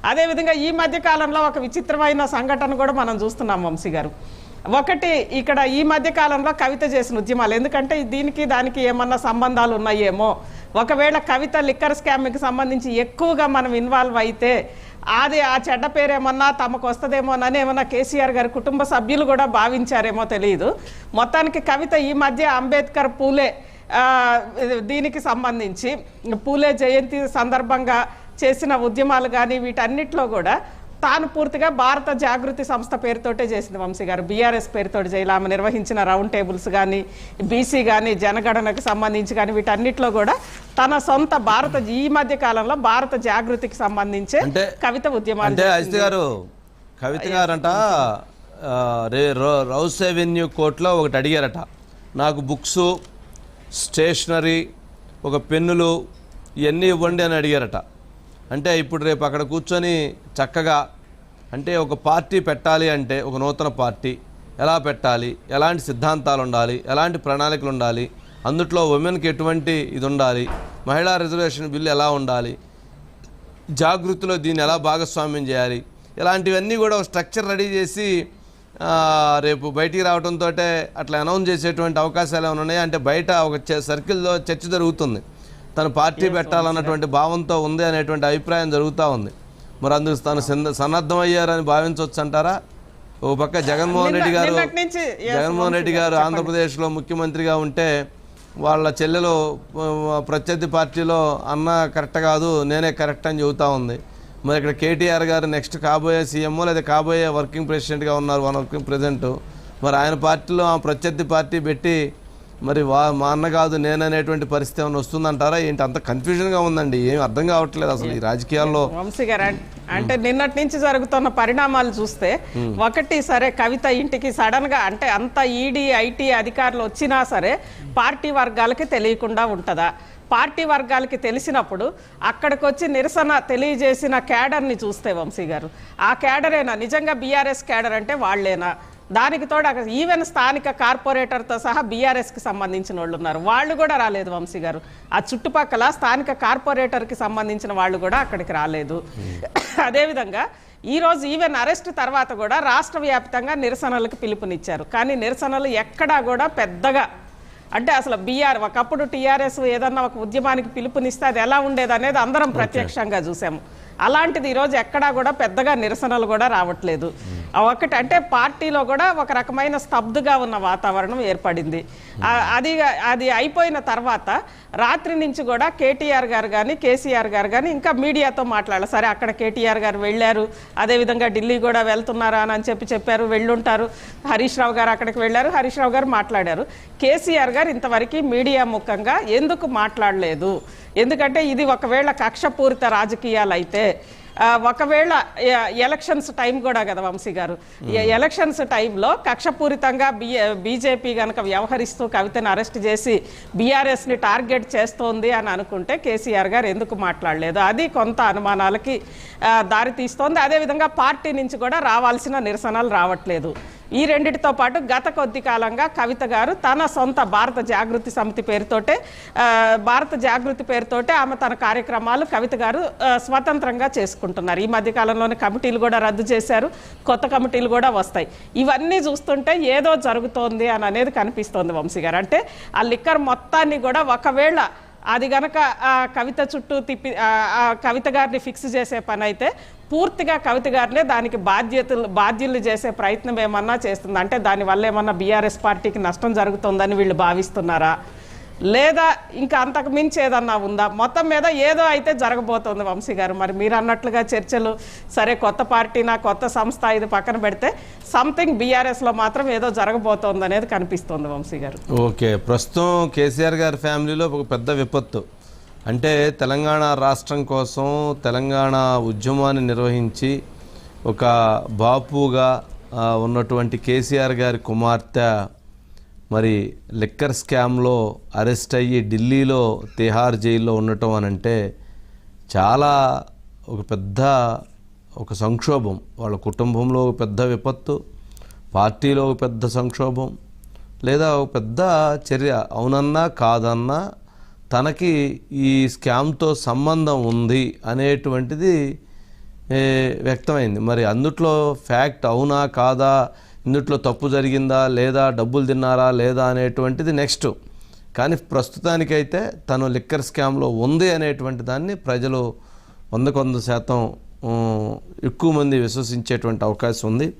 అదేవిధంగా ఈ మధ్య కాలంలో ఒక విచిత్రమైన సంఘటన కూడా మనం చూస్తున్నాం వంశీ గారు. ఒకటి ఇక్కడ ఈ మధ్య కాలంలో కవిత చేసిన ఉద్యమాలు, ఎందుకంటే దీనికి దానికి ఏమన్నా సంబంధాలు ఉన్నాయేమో, ఒకవేళ కవిత లిక్కర్ స్కామ్కి సంబంధించి ఎక్కువగా మనం ఇన్వాల్వ్ అయితే అది ఆ చెడ్డ పేరేమన్నా తమకు వస్తుందేమోనని ఏమన్నా కేసీఆర్ గారి కుటుంబ సభ్యులు కూడా భావించారేమో తెలియదు. మొత్తానికి కవిత ఈ మధ్య అంబేద్కర్ పూలే దీనికి సంబంధించి పూలే జయంతి సందర్భంగా చేసిన ఉద్యమాలు కానీ వీటన్నిటిలో కూడా తాను పూర్తిగా భారత జాగృతి సంస్థ పేరుతోటే చేసింది వంశీ గారు. బీఆర్ఎస్ పేరుతో చేయాలి. ఆమె నిర్వహించిన రౌండ్ టేబుల్స్ కానీ, బీసీ కానీ, జనగణనకు సంబంధించి కానీ వీటన్నిటిలో కూడా తన సొంత ఈ మధ్య కాలంలో భారత జాగృతికి సంబంధించే కవిత ఉద్యమాలు. అంటే ఐసి గారు కవిత గారంట రౌస్ అవెన్యూ కోర్టులో ఒకటి అడిగారట, నాకు బుక్స్, స్టేషనరీ, ఒక పెన్నులు ఇవన్నీ ఇవ్వండి అని అడిగారట. అంటే ఇప్పుడు రేపు అక్కడ కూర్చొని చక్కగా అంటే ఒక పార్టీ పెట్టాలి అంటే ఒక నూతన పార్టీ ఎలా పెట్టాలి, ఎలాంటి సిద్ధాంతాలు ఉండాలి, ఎలాంటి ప్రణాళికలు ఉండాలి, అందుట్లో ఉమెన్కి ఎటువంటి ఇది ఉండాలి, మహిళా రిజర్వేషన్ బిల్లు ఎలా ఉండాలి, జాగృతిలో దీన్ని ఎలా భాగస్వామ్యం చేయాలి, ఇలాంటివన్నీ కూడా ఒక స్ట్రక్చర్ రెడీ చేసి రేపు బయటికి రావడంతో అట్లా అనౌన్స్ చేసేటువంటి అవకాశాలు ఏమైనా ఉన్నాయా? అంటే బయట ఒక సర్కిల్లో చర్చ జరుగుతుంది, తను పార్టీ పెట్టాలన్నటువంటి భావంతో ఉంది అనేటువంటి అభిప్రాయం జరుగుతూ ఉంది. మరి అందుకు తను సన్నద్ధమయ్యారని భావించవచ్చు అంటారా? ఓ పక్క జగన్మోహన్ రెడ్డి గారు ఆంధ్రప్రదేశ్లో ముఖ్యమంత్రిగా ఉంటే వాళ్ళ చెల్లెలు ప్రత్యర్థి పార్టీలో అన్న కరెక్ట్ కాదు, నేనే కరెక్ట్ అని చెబుతూ ఉంది. మరి ఇక్కడ కేటీఆర్ గారు నెక్స్ట్ కాబోయే సీఎంఓ లేదా కాబోయే వర్కింగ్ ప్రెసిడెంట్గా ఉన్నారు, వన్ వర్కింగ్ ప్రెసిడెంట్. మరి ఆయన పార్టీలో ఆ ప్రత్యర్థి పార్టీ పెట్టి మరి మా అన్న కాదు నేననేటువంటి పరిస్థితి ఏమైనా వస్తుందంటారా ఏంటి? అంత కన్ఫ్యూజన్గా ఉందండి, ఏం అర్థం కావట్లేదు అసలు ఈ రాజకీయాల్లో. వంశీ గారు అంటే నిన్నటి నుంచి జరుగుతున్న పరిణామాలు చూస్తే ఒకటి సరే కవిత ఇంటికి సడన్ గా అంటే అంత ఈడీ ఐటీ అధికారులు వచ్చినా సరే పార్టీ వర్గాలకి తెలియకుండా ఉంటుందా? పార్టీ వర్గాలకి తెలిసినప్పుడు అక్కడికి వచ్చి నిరసన తెలియజేసిన క్యాడర్ని చూస్తే వంశీ గారు ఆ క్యాడరేనా నిజంగా బీఆర్ఎస్ క్యాడర్ అంటే వాళ్ళేనా? దానికి తోడు అక్కడ ఈవెన్ స్థానిక కార్పొరేటర్తో సహా బీఆర్ఎస్కి సంబంధించిన వాళ్ళు ఉన్నారు, వాళ్ళు కూడా రాలేదు వంశీ గారు. ఆ చుట్టుపక్కల స్థానిక కార్పొరేటర్కి సంబంధించిన వాళ్ళు కూడా అక్కడికి రాలేదు. అదేవిధంగా ఈరోజు ఈవెన్ అరెస్ట్ తర్వాత కూడా రాష్ట్ర వ్యాప్తంగా నిరసనలకు పిలుపునిచ్చారు, కానీ నిరసనలు ఎక్కడా కూడా పెద్దగా అంటే అసలు ఒకప్పుడు టీఆర్ఎస్ ఏదన్నా ఒక ఉద్యమానికి పిలుపునిస్తే అది ఎలా ఉండేది అనేది అందరం ప్రత్యక్షంగా చూసాము. అలాంటిది ఈరోజు ఎక్కడా కూడా పెద్దగా నిరసనలు కూడా రావట్లేదు. ఒకటి అంటే పార్టీలో కూడా ఒక రకమైన స్తబ్దుగా ఉన్న వాతావరణం ఏర్పడింది. అది అయిపోయిన తర్వాత రాత్రి నుంచి కూడా కేటీఆర్ గారు కానీ కేసీఆర్ గారు కానీ ఇంకా మీడియాతో మాట్లాడాలి. సరే అక్కడ కేటీఆర్ గారు వెళ్ళారు, అదేవిధంగా ఢిల్లీ కూడా వెళ్తున్నారా అని చెప్పారు, వెళ్ళుంటారు. హరీష్ రావు గారు అక్కడికి వెళ్ళారు, హరీష్ రావు గారు మాట్లాడారు. కేసీఆర్ గారు ఇంతవరకు మీడియా ముఖంగా ఎందుకు మాట్లాడలేదు? ఎందుకంటే ఇది ఒకవేళ కక్షపూరిత రాజకీయాలు అయితే ఒకవేళ ఎలక్షన్స్ టైం కూడా కదా వంశీ గారు, ఎలక్షన్స్ టైంలో కక్షపూరితంగా బీజేపీ కనుక వ్యవహరిస్తూ కవితను అరెస్ట్ చేసి బీఆర్ఎస్ని టార్గెట్ చేస్తోంది అని అనుకుంటే కేసీఆర్ గారు ఎందుకు మాట్లాడలేదు? అది కొంత అనుమానాలకి దారితీస్తోంది. అదేవిధంగా పార్టీ నుంచి కూడా రావాల్సిన నిరసనలు రావట్లేదు. ఈ రెండిటితో పాటు గత కొద్ది కాలంగా కవిత గారు తన సొంత భారత జాగృతి సమితి పేరుతోటే ఆమె తన కార్యక్రమాలు కవిత గారు స్వతంత్రంగా చేసుకుంటున్నారు. ఈ మధ్య కాలంలోనే కమిటీలు కూడా రద్దు చేశారు, కొత్త కమిటీలు కూడా వస్తాయి. ఇవన్నీ చూస్తుంటే ఏదో జరుగుతోంది అని అనేది కనిపిస్తోంది వంశీ గారు. అంటే ఆ లిక్కర్ మొత్తాన్ని కూడా ఒకవేళ అది గనక కవిత చుట్టూ కవిత గారిని ఫిక్స్ చేసే పని అయితే పూర్తిగా కవిత గారినే దానికి బాధ్యులు చేసే ప్రయత్నం ఏమన్నా చేస్తుంది. అంటే దానివల్ల ఏమన్నా బీఆర్ఎస్ పార్టీకి నష్టం జరుగుతుందని వీళ్ళు భావిస్తున్నారా, లేదా ఇంకా అంతకు మించి ఏదన్నా ఉందా? మొత్తం మీద ఏదో అయితే జరగబోతోంది వంశీ గారు. మరి మీరు అన్నట్లుగా చర్చలు సరే, కొత్త పార్టీనా కొత్త సంస్థ ఇది పక్కన పెడితే సంథింగ్ బీఆర్ఎస్లో మాత్రం ఏదో జరగబోతోంది అనేది కనిపిస్తోంది వంశీ గారు. ఓకే, ప్రస్తుతం కేసీఆర్ గారి ఫ్యామిలీలో ఒక పెద్ద విపత్తు అంటే తెలంగాణ రాష్ట్రం కోసం తెలంగాణ ఉద్యమాన్ని నిర్వహించి ఒక బాపుగా ఉన్నటువంటి కేసీఆర్ గారి కుమార్తె మరి లిక్కర్ స్కామ్లో అరెస్ట్ అయ్యి ఢిల్లీలో తిహార్ జైల్లో ఉండటం అని అంటే చాలా ఒక సంక్షోభం. వాళ్ళ కుటుంబంలో ఒక పెద్ద విపత్తు, పార్టీలో ఒక పెద్ద సంక్షోభం, లేదా ఒక పెద్ద చర్య. అవునన్నా కాదన్నా తనకి ఈ స్కామ్తో సంబంధం ఉంది అనేటువంటిది వ్యక్తమైంది. మరి అందుట్లో ఫ్యాక్ట్ అవునా కాదా, ఇందుట్లో తప్పు జరిగిందా లేదా, డబ్బులు తిన్నారా లేదా అనేటువంటిది నెక్స్ట్. కానీ ప్రస్తుతానికైతే తను లిక్కర్ స్కామ్లో ఉంది అనేటువంటి దాన్ని ప్రజలు 100% ఎక్కువ మంది విశ్వసించేటువంటి అవకాశం ఉంది.